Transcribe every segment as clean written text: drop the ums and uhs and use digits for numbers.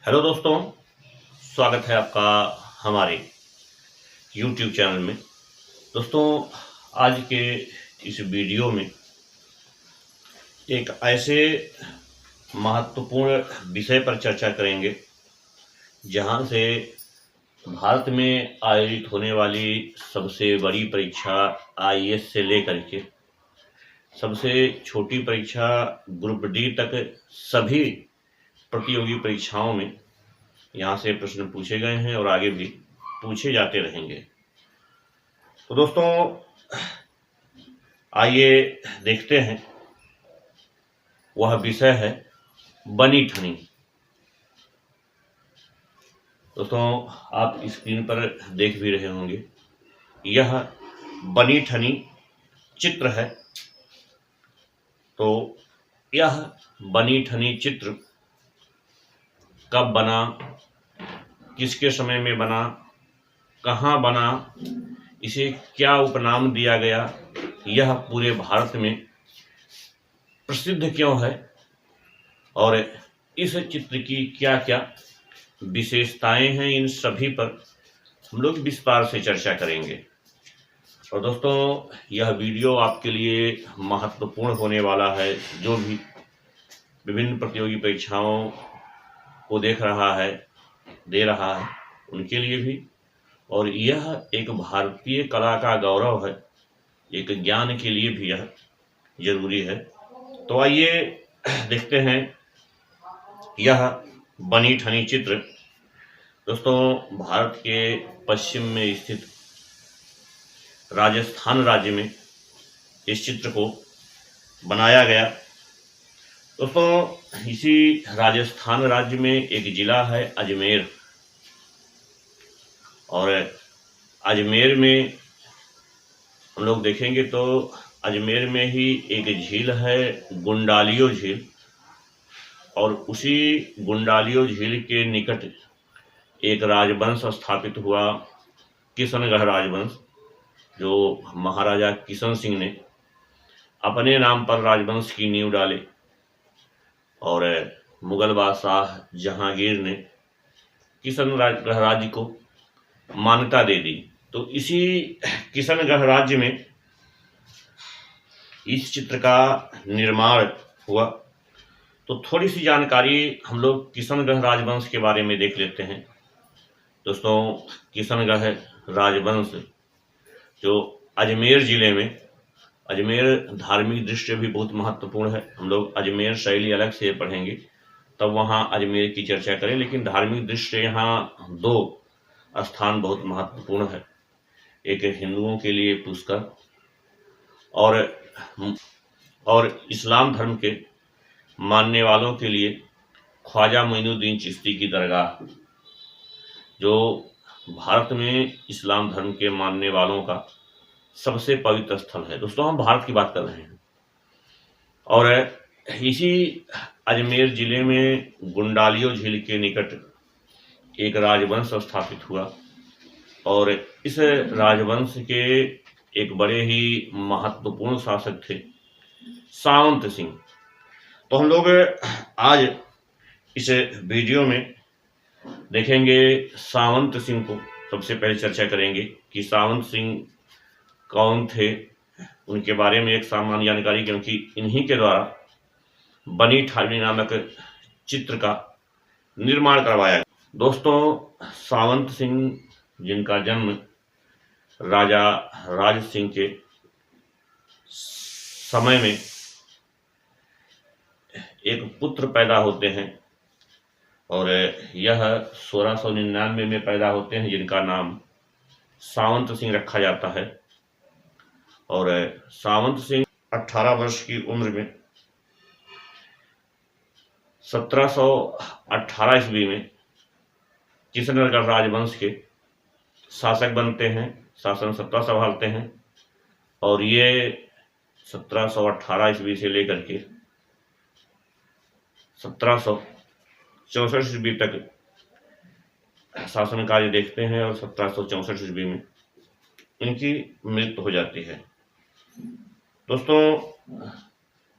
Hello दोस्तों, स्वागत है आपका हमारे YouTube चैनल में। दोस्तों, आज के इस वीडियो में एक ऐसे महत्वपूर्ण विषय पर चर्चा करेंगे जहां से भारत में आयोजित होने वाली सबसे बड़ी परीक्षा आईएएस से लेकर के सबसे छोटी परीक्षा ग्रुप डी तक सभी प्रतियोगी परीक्षाओं में यहाँ से प्रश्न पूछे गए हैं और आगे भी पूछे जाते रहेंगे। तो दोस्तों, आइए देखते हैं। वह विषय है बनी ठनी। दोस्तों, आप स्क्रीन पर देख भी रहे होंगे, यह बनी ठनी चित्र है। तो यह बनी ठनी चित्र कब बना, किसके समय में बना, कहाँ बना, इसे क्या उपनाम दिया गया, यह पूरे भारत में प्रसिद्ध क्यों है और इस चित्र की क्या क्या विशेषताएं हैं, इन सभी पर हम लोग विस्तार से चर्चा करेंगे। और दोस्तों, यह वीडियो आपके लिए महत्वपूर्ण होने वाला है। जो भी विभिन्न प्रतियोगी परीक्षाओं को देख रहा है, दे रहा है, उनके लिए भी, और यह एक भारतीय कला का गौरव है, एक ज्ञान के लिए भी यह जरूरी है। तो आइए देखते हैं यह बनी ठनी चित्र। दोस्तों, भारत के पश्चिम में स्थित राजस्थान राज्य में इस चित्र को बनाया गया। दोस्तों, इसी राजस्थान राज्य में एक जिला है अजमेर, और अजमेर में हम लोग देखेंगे तो अजमेर में ही एक झील है गुंडालियो झील, और उसी गुंडालियो झील के निकट एक राजवंश स्थापित हुआ, किशनगढ़ राजवंश, जो महाराजा किशन सिंह ने अपने नाम पर राजवंश की नींव डाले और मुगल बादशाह जहांगीर ने किशनगढ़ राज्य को मान्यता दे दी। तो इसी किशनगढ़ राज्य में इस चित्र का निर्माण हुआ। तो थोड़ी सी जानकारी हम लोग किशनगढ़ राजवंश के बारे में देख लेते हैं। दोस्तों, किशनगढ़ राजवंश जो अजमेर जिले में, अजमेर धार्मिक दृष्टि भी बहुत महत्वपूर्ण है। हम लोग अजमेर शैली अलग से पढ़ेंगे, तब वहाँ अजमेर की चर्चा करें, लेकिन धार्मिक दृष्टि यहाँ दो स्थान बहुत महत्वपूर्ण है। एक हिंदुओं के लिए पुष्कर, और इस्लाम धर्म के मानने वालों के लिए ख्वाजा मोइनुद्दीन चिश्ती की दरगाह, जो भारत में इस्लाम धर्म के मानने वालों का सबसे पवित्र स्थल है। दोस्तों, हम भारत की बात कर रहे हैं, और इसी अजमेर जिले में गुंडालियो झील के निकट एक राजवंश स्थापित हुआ, और इस राजवंश के एक बड़े ही महत्वपूर्ण शासक थे सावंत सिंह। तो हम लोग आज इस वीडियो में देखेंगे सावंत सिंह को। सबसे पहले चर्चा करेंगे कि सावंत सिंह कौन थे, उनके बारे में एक सामान्य जानकारी, क्योंकि इन्हीं के द्वारा बनी ठनी नामक चित्र का निर्माण करवाया गया। दोस्तों, सावंत सिंह, जिनका जन्म राजा राज सिंह के समय में एक पुत्र पैदा होते हैं, और यह 1699 में पैदा होते हैं, जिनका नाम सावंत सिंह रखा जाता है। और सावंत सिंह 18 वर्ष की उम्र में 1718 ईस्वी में किशनगढ़ राजवंश के शासक बनते हैं, शासन सत्ता संभालते हैं, और ये 1718 ईस्वी से लेकर के 1764 ईस्वी तक शासन कार्य देखते हैं, और 1764 ईस्वी में इनकी मृत्यु हो जाती है। दोस्तों,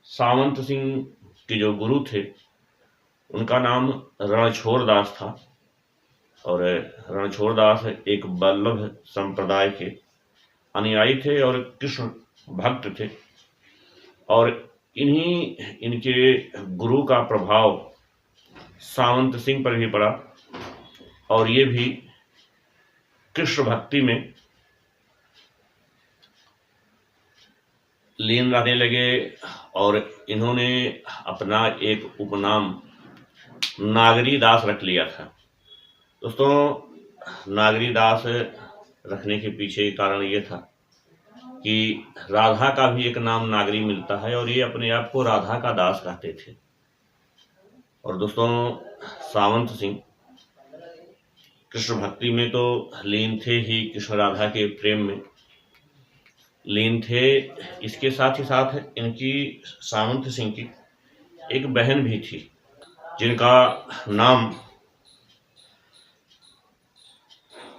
सावंत सिंह के जो गुरु थे उनका नाम रणछोड़ दास था और रणछोड़ दास एक वल्लभ संप्रदाय के अनुयायी थे और कृष्ण भक्त थे और इनके गुरु का प्रभाव सावंत सिंह पर भी पड़ा और ये भी कृष्ण भक्ति में लीन रहने लगे और इन्होंने अपना एक उपनाम नागरी दास रख लिया था। दोस्तों, नागरी दास रखने के पीछे कारण ये था कि राधा का भी एक नाम नागरी मिलता है और ये अपने आप को राधा का दास कहते थे। और दोस्तों, सावंत सिंह कृष्ण भक्ति में तो लीन थे ही, कृष्ण राधा के प्रेम में लीन थे। इसके साथ ही साथ इनकी सावंत सिंह की एक बहन भी थी जिनका नाम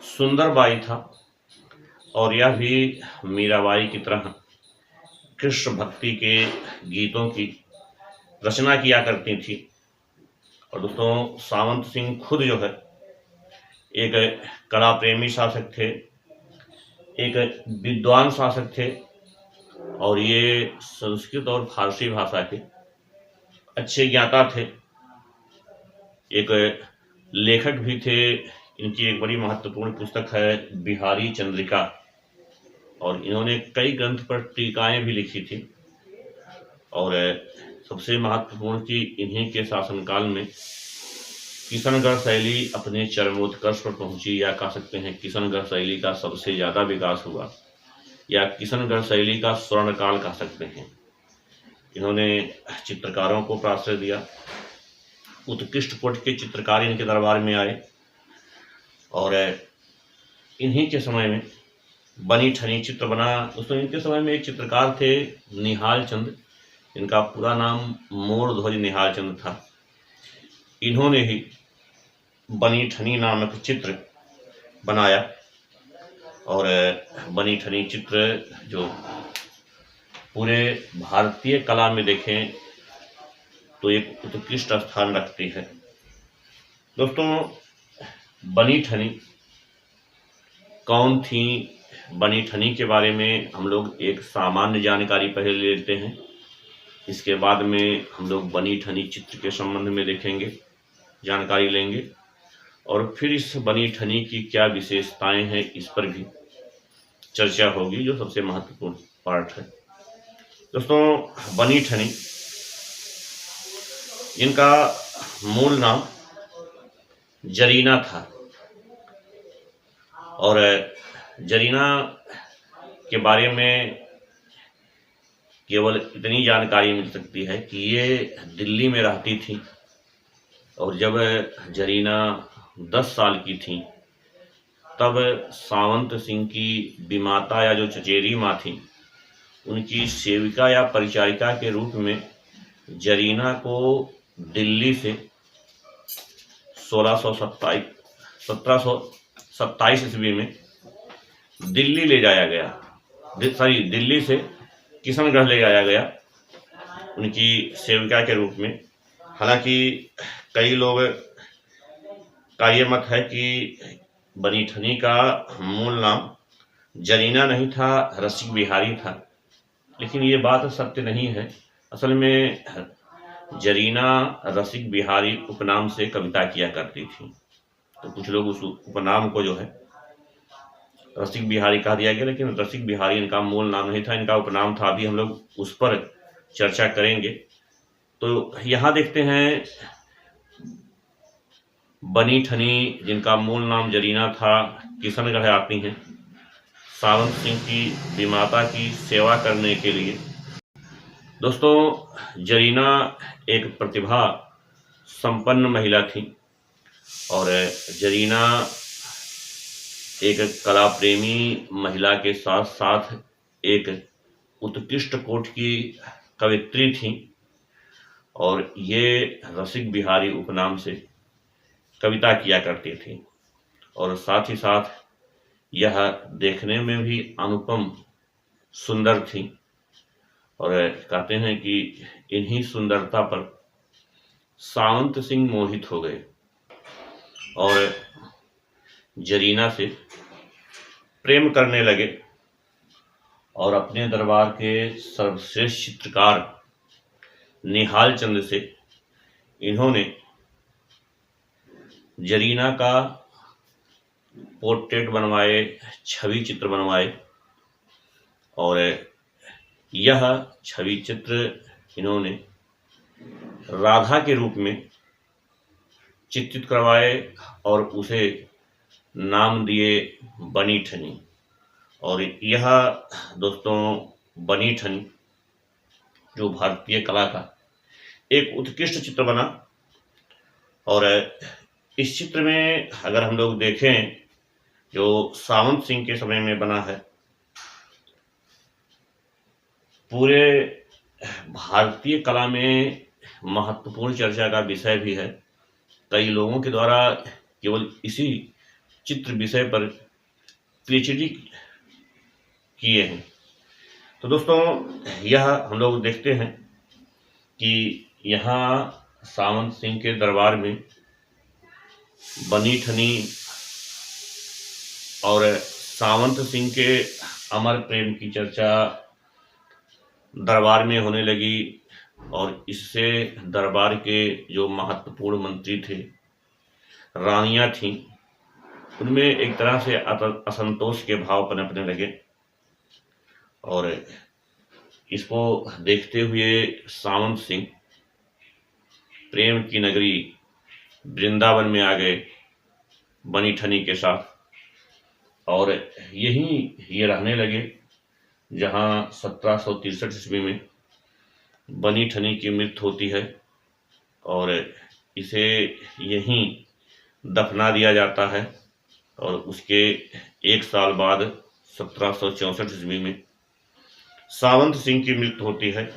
सुंदरबाई था और यह भी मीराबाई की तरह कृष्ण भक्ति के गीतों की रचना किया करती थी। और दोस्तों, सावंत सिंह खुद जो है एक कला प्रेमी शासक थे, एक विद्वान शासक थे और ये संस्कृत और फारसी भाषा के अच्छे ज्ञाता थे, एक लेखक भी थे। इनकी एक बड़ी महत्वपूर्ण पुस्तक है बिहारी चंद्रिका और इन्होंने कई ग्रंथ पर टीकाएं भी लिखी थी। और सबसे महत्वपूर्ण कि इन्हीं के शासनकाल में किशनगढ़ शैली अपने चरमोत्कर्ष पर पहुंची, या कह सकते हैं किशनगढ़ शैली का सबसे ज़्यादा विकास हुआ, या किशनगढ़ शैली का स्वर्णकाल कह सकते हैं। इन्होंने चित्रकारों को प्राश्रय दिया, उत्कृष्ट कोटि के चित्रकार इनके दरबार में आए और इन्हीं के समय में बनी ठनी चित्र बना। दोस्तों, इनके समय में एक चित्रकार थे निहाल चंद, इनका पूरा नाम मोर ध्वज निहाल चंद था। इन्होंने ही बनी ठनी नामक चित्र बनाया और बनी ठनी चित्र जो पूरे भारतीय कला में देखें तो एक उत्कृष्ट स्थान रखती है। दोस्तों, बनी ठनी कौन थी? बनी ठनी के बारे में हम लोग एक सामान्य जानकारी पहले लेते हैं, इसके बाद में हम लोग बनी ठनी चित्र के संबंध में देखेंगे, जानकारी लेंगे और फिर इस बनी ठनी की क्या विशेषताएं हैं इस पर भी चर्चा होगी, जो सबसे महत्वपूर्ण पार्ट है। दोस्तों, बनी ठनी इनका मूल नाम जरीना था और जरीना के बारे में केवल इतनी जानकारी मिल सकती है कि ये दिल्ली में रहती थी और जब जरीना 10 साल की थी तब सावंत सिंह की विमाता या जो चचेरी माँ थी, उनकी सेविका या परिचारिका के रूप में जरीना को दिल्ली से 1727 ईस्वी में दिल्ली ले जाया गया, दिल्ली से किशनगढ़ ले जाया गया उनकी सेविका के रूप में। हालांकि कई लोग का ये मत है कि बनी ठनी का मूल नाम जरीना नहीं था, रसिक बिहारी था, लेकिन ये बात सत्य नहीं है। असल में जरीना रसिक बिहारी उपनाम से कविता किया करती थी, तो कुछ लोग उस उपनाम को जो है रसिक बिहारी कह दिया गया, लेकिन रसिक बिहारी इनका मूल नाम नहीं था, इनका उपनाम था। अभी हम लोग उस पर चर्चा करेंगे। तो यहाँ देखते हैं बनी ठनी जिनका मूल नाम जरीना था, किशनगढ़ आती हैं सावंत सिंह की विमाता की सेवा करने के लिए। दोस्तों, जरीना एक प्रतिभा संपन्न महिला थी और जरीना एक कला प्रेमी महिला के साथ साथ एक उत्कृष्ट कोटि की कवित्री थी और ये रसिक बिहारी उपनाम से कविता किया करती थी और साथ ही साथ यह देखने में भी अनुपम सुंदर थी। और कहते हैं कि इन्हीं सुंदरता पर सावंत सिंह मोहित हो गए और जरीना से प्रेम करने लगे और अपने दरबार के सर्वश्रेष्ठ चित्रकार निहाल चंद से इन्होंने जरीना का पोर्ट्रेट बनवाए, छवि चित्र बनवाए और यह छवि चित्र इन्होंने राधा के रूप में चित्रित करवाए और उसे नाम दिए बनी ठनी। और यह दोस्तों बनी ठनी जो भारतीय कला का एक उत्कृष्ट चित्र बना। और इस चित्र में अगर हम लोग देखें जो सावंत सिंह के समय में बना है, पूरे भारतीय कला में महत्वपूर्ण चर्चा का विषय भी है। कई लोगों के द्वारा केवल इसी चित्र विषय पर पीएचडी किए हैं। तो दोस्तों यह हम लोग देखते हैं कि यहाँ सावंत सिंह के दरबार में बनी ठनी और सावंत सिंह के अमर प्रेम की चर्चा दरबार में होने लगी और इससे दरबार के जो महत्वपूर्ण मंत्री थे, रानियां थीं, उनमें एक तरह से असंतोष के भाव पनपने लगे। और इसको देखते हुए सावंत सिंह प्रेम की नगरी वृंदावन में आ गए बनी ठनी के साथ और यहीं ये रहने लगे जहां 1763 ईस्वी में बनी ठनी की मृत्यु होती है और इसे यहीं दफना दिया जाता है। और उसके एक साल बाद 1764 ईस्वी में सावंत सिंह की मृत्यु होती है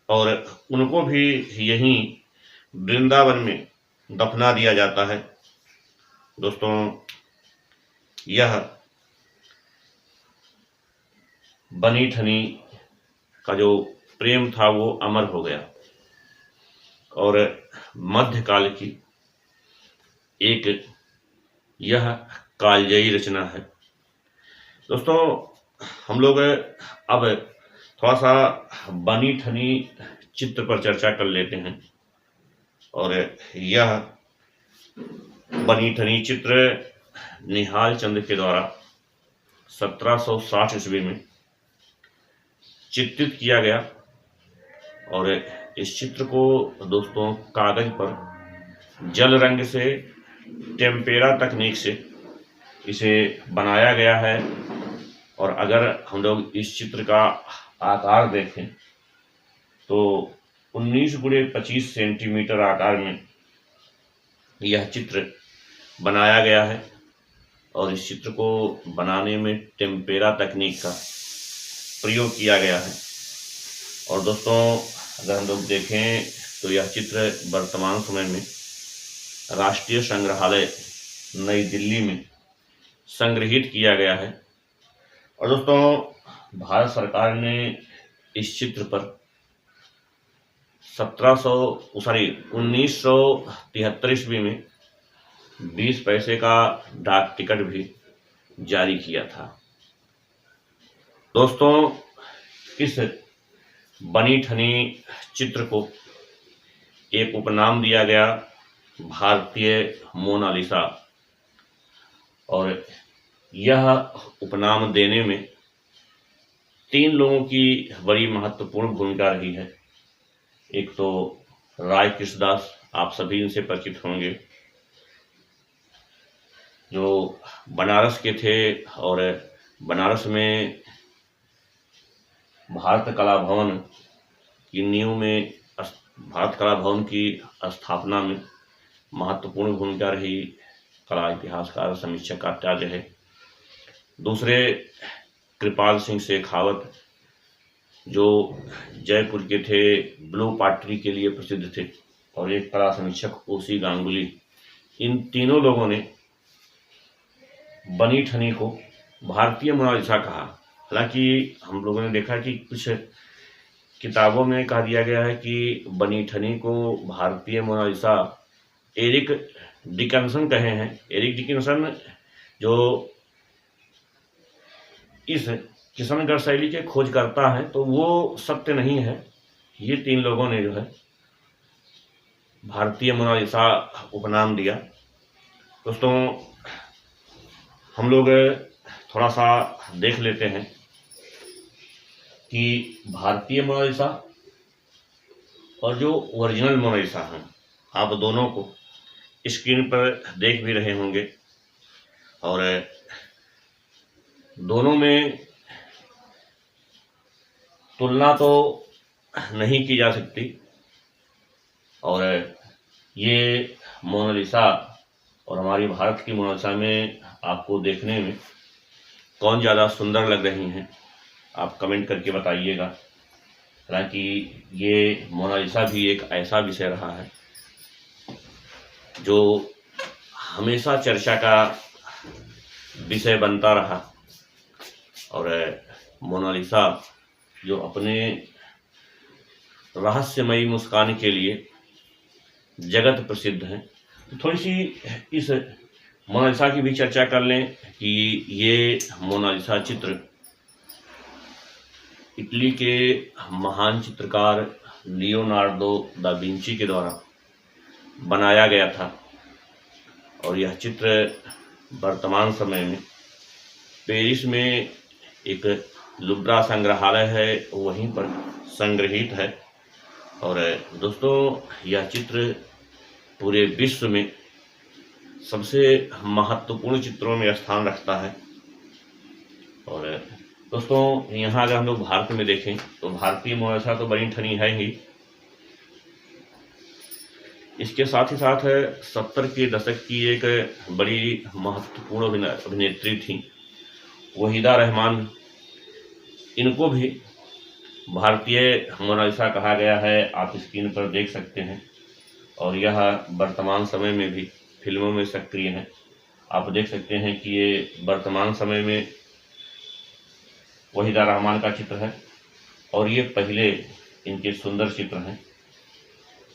और उनको भी यहीं वृंदावन में दफना दिया जाता है। दोस्तों यह बनी ठनी का जो प्रेम था वो अमर हो गया और मध्यकाल की एक यह कालजयी रचना है। दोस्तों हम लोग अब थोड़ा सा बनी ठनी चित्र पर चर्चा कर लेते हैं। और यह बनी ठनी चित्र निहाल चंद के द्वारा 1760 ईस्वी में चित्रित किया गया और इस चित्र को दोस्तों कागज पर जल रंग से टेम्पेरा तकनीक से इसे बनाया गया है। और अगर हम लोग इस चित्र का आकार देखें तो 19x25 सेंटीमीटर आकार में यह चित्र बनाया गया है और इस चित्र को बनाने में टेम्पेरा तकनीक का प्रयोग किया गया है। और दोस्तों अगर हम लोग देखें तो यह चित्र वर्तमान समय में राष्ट्रीय संग्रहालय नई दिल्ली में संग्रहित किया गया है। और दोस्तों भारत सरकार ने इस चित्र पर 1973 ईस्वी में 20 पैसे का डाक टिकट भी जारी किया था। दोस्तों इस बनी ठनी चित्र को एक उपनाम दिया गया भारतीय मोनालिसा और यह उपनाम देने में 3 लोगों की बड़ी महत्वपूर्ण भूमिका रही है। एक तो राय कृष्णदास, आप सभी इनसे परिचित होंगे, जो बनारस के थे और बनारस में भारत कला भवन की नींव में भारत कला भवन की स्थापना में महत्वपूर्ण भूमिका रही। कला इतिहासकार समीक्षक आचार्य है। दूसरे कृपाल सिंह शेखावत जो जयपुर के थे, ब्लू पाटरी के लिए प्रसिद्ध थे। और एक कला समीक्षक ओसी गांगुली। इन तीनों लोगों ने बनी ठनी को भारतीय मोनालिसा कहा। हालांकि हम लोगों ने देखा कि कुछ किताबों में कहा दिया गया है कि बनी ठनी को भारतीय मोनालिसा एरिक डिकिंसन कहे हैं। एरिक डिकिंसन जो इस किशनगढ़ शैली के खोज करता है, तो वो सत्य नहीं है। ये 3 लोगों ने जो है भारतीय मोनालिसा उपनाम दिया। दोस्तों, हम लोग थोड़ा सा देख लेते हैं कि भारतीय मोनालिसा और जो ओरिजिनल मोनालिसा हैं, आप दोनों को स्क्रीन पर देख भी रहे होंगे, और दोनों में तुलना तो नहीं की जा सकती। और ये मोनालिसा और हमारी भारत की मोनालिसा में आपको देखने में कौन ज़्यादा सुंदर लग रही हैं, आप कमेंट करके बताइएगा। हालांकि ये मोनालिसा भी एक ऐसा विषय रहा है जो हमेशा चर्चा का विषय बनता रहा, और मोनालिसा जो अपने रहस्यमयी मुस्कान के लिए जगत प्रसिद्ध है। तो थोड़ी सी इस मोनालिसा की भी चर्चा कर लें कि ये मोनालिसा चित्र इटली के महान चित्रकार लियोनार्डो दा विंची के द्वारा बनाया गया था, और यह चित्र वर्तमान समय में पेरिस में एक लुब्रा संग्रहालय है, वहीं पर संग्रहित है। और दोस्तों, यह चित्र पूरे विश्व में सबसे महत्वपूर्ण चित्रों में स्थान रखता है। और दोस्तों, यहाँ अगर हम लोग भारत में देखें तो भारतीय मोनालिसा तो बनी ठनी है ही, इसके साथ ही साथ 70 के दशक की एक बड़ी महत्वपूर्ण अभिनेत्री थी वहीदा रहमान। इनको भी भारतीय मोनालिसा कहा गया है, आप स्क्रीन पर देख सकते हैं। और यह वर्तमान समय में भी फिल्मों में सक्रिय हैं। आप देख सकते हैं कि ये वर्तमान समय में वहीदा रहमान का चित्र है, और ये पहले इनके सुंदर चित्र हैं।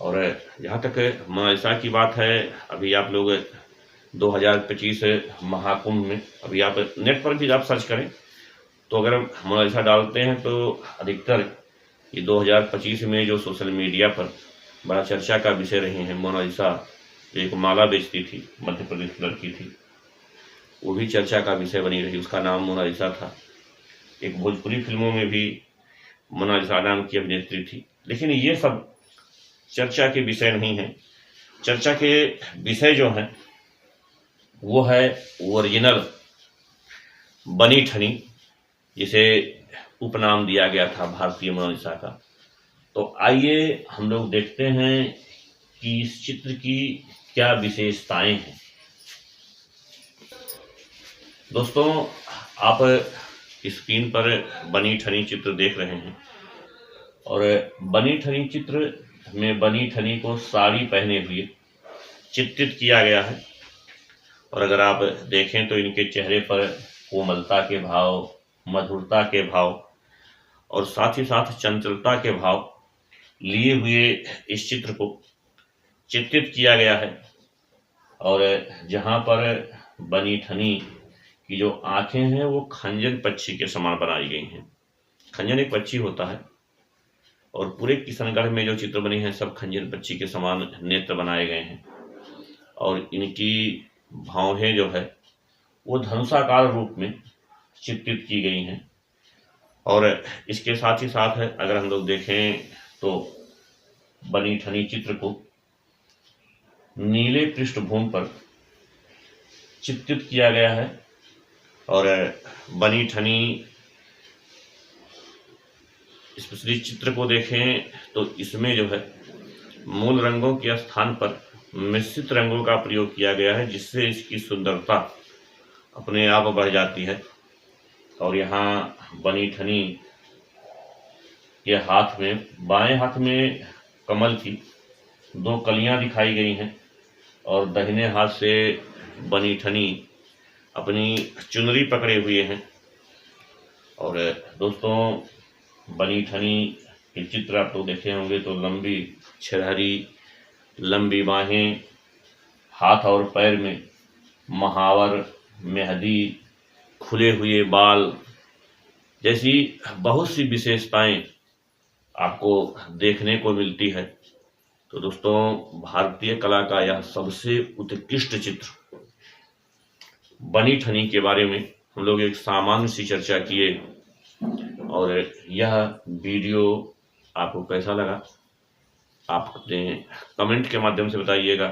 और जहाँ तक मोनालिसा की बात है, अभी आप लोग 2025 महाकुंभ में, अभी आप नेट पर भी आप सर्च करें तो अगर मोनालिसा डालते हैं तो अधिकतर ये 2025 में जो सोशल मीडिया पर बड़ा चर्चा का विषय रही है मोनालिसा, एक माला बेचती थी, मध्य प्रदेश की लड़की थी, वो भी चर्चा का विषय बनी रही। उसका नाम मोनालिसा था। एक भोजपुरी फिल्मों में भी मोनालिसा नाम की अभिनेत्री थी। लेकिन ये सब चर्चा के विषय नहीं है। चर्चा के विषय जो हैं वो है ओरिजिनल बनी ठनी, जिसे उपनाम दिया गया था भारतीय मोनालिसा का। तो आइए हम लोग देखते हैं कि इस चित्र की क्या विशेषताएं हैं। दोस्तों, आप स्क्रीन पर बनी ठनी चित्र देख रहे हैं, और बनी ठनी चित्र में बनी ठनी को साड़ी पहने हुए चित्रित किया गया है। और अगर आप देखें तो इनके चेहरे पर कोमलता के भाव, मधुरता के भाव और साथ ही साथ चंचलता के भाव लिए हुए इस चित्र को चित्रित किया गया है। और जहाँ पर बनी ठनी की जो आंखें हैं वो खंजन पक्षी के समान बनाई गई हैं। खंजन एक पक्षी होता है, और पूरे किशनगढ़ में जो चित्र बने हैं सब खंजन पक्षी के समान नेत्र बनाए गए हैं। और इनकी भौहें जो है वो धनुषाकार रूप में चित्रित की गई हैं। और इसके साथ ही साथ अगर हम लोग देखें तो बनी ठनी चित्र को नीले पृष्ठभूमि पर चित्रित किया गया है। और बनी ठनी स्पेशली चित्र को देखें तो इसमें जो है मूल रंगों के स्थान पर मिश्रित रंगों का प्रयोग किया गया है, जिससे इसकी सुंदरता अपने आप बढ़ जाती है। और यहाँ बनी ठनी के हाथ में, बाएं हाथ में कमल की 2 कलियां दिखाई गई हैं, और दाहिने हाथ से बनी ठनी अपनी चुनरी पकड़े हुए हैं। और दोस्तों, बनी ठनी ये चित्र आप तो देखे होंगे। तो लंबी छरहरी, लंबी बाहें, हाथ और पैर में महावर, मेहंदी, खुले हुए बाल जैसी बहुत सी विशेषताएं आपको देखने को मिलती है। तो दोस्तों, भारतीय कला का यह सबसे उत्कृष्ट चित्र बनी ठनी के बारे में हम लोग एक सामान्य सी चर्चा किए। और यह वीडियो आपको कैसा लगा आप अपने कमेंट के माध्यम से बताइएगा।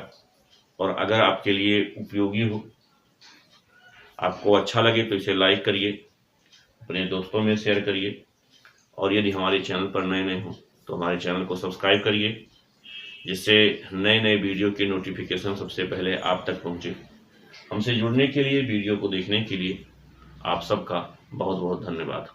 और अगर आपके लिए उपयोगी हो, आपको अच्छा लगे तो इसे लाइक करिए, अपने दोस्तों में शेयर करिए। और यदि हमारे चैनल पर नए हो तो हमारे चैनल को सब्सक्राइब करिए, जिससे नए वीडियो की नोटिफिकेशन सबसे पहले आप तक पहुंचे। हमसे जुड़ने के लिए, वीडियो को देखने के लिए आप सबका बहुत बहुत धन्यवाद।